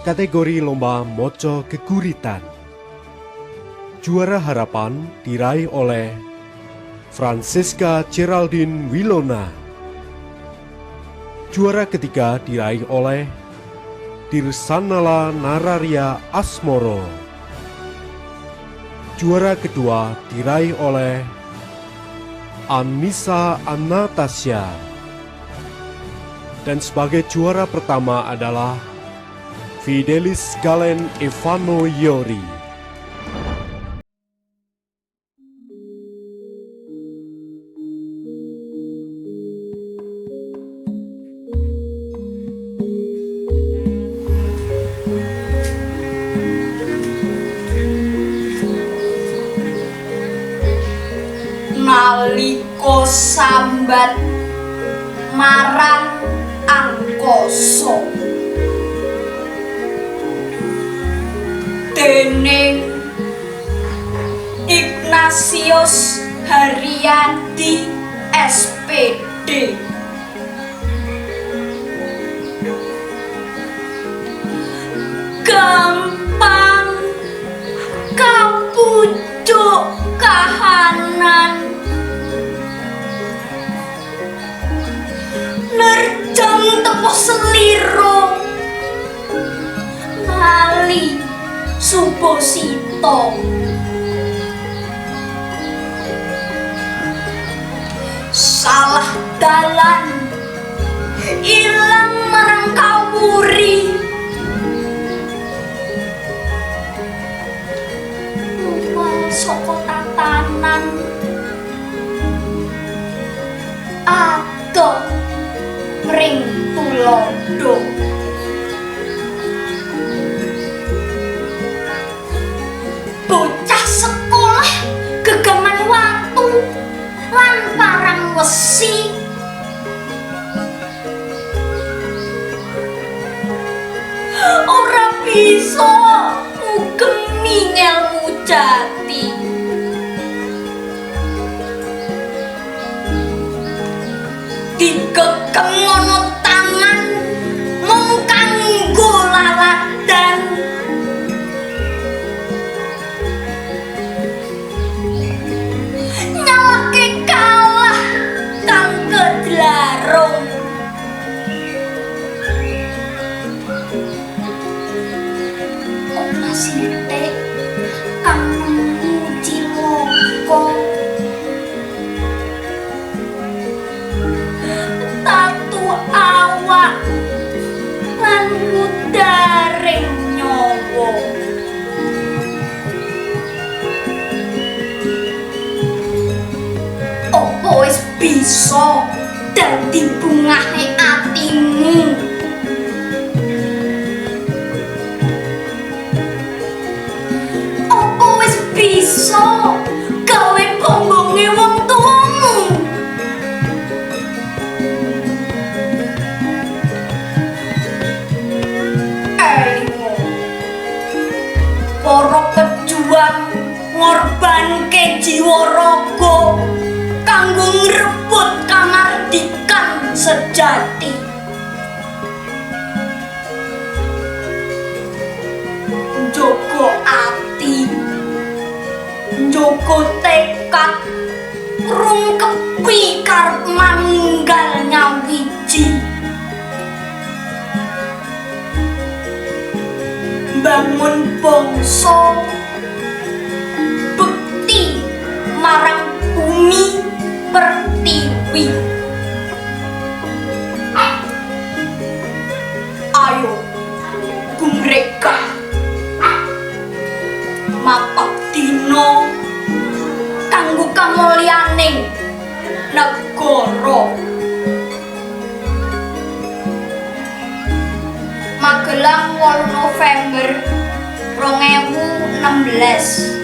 kategori lomba moco keguritan. Juara harapan diraih oleh Francesca Geraldine Wilona. Juara ketiga diraih oleh Dirsanala Nararia Asmoro. Juara kedua diraih oleh Anissa Anastasia. Dan sebagai juara pertama adalah Fidelis Galen Evano Yori. Naliko sambat marang angkasa dening Ignatius Haryadi SPD. Gampang kapucuk kahanan nerjang tepos seliro mali Subosito. Salah dalan ilang marang kawuri luwal saka tatanan adoh mring tulodo. Bocah sekolah gegaman watu lan parang wesi ora bisa ngugemi ngelmu jati. Digegem ngono tangan mung kanggo laladan. Nyalake kalah kang kedlarung. Ora sithik kang muji loko tatu awak lan mudaring nyawa. Opo wis bisa dadi bungahe atimu? Opo wis bisa gawe bombonge wong tuamu? Para pejuang ngorbanke jiwa raga kanggo ngrebut kamardikan sejati. Njogo ati, njogo tekad, rungkepi karep manunggal nyawiji. Bangun bangsa bekti marang bumi pertiwi. Ayo gumreka mapak dina kanggo kamulyaning negara. Magelang 8 November 2016.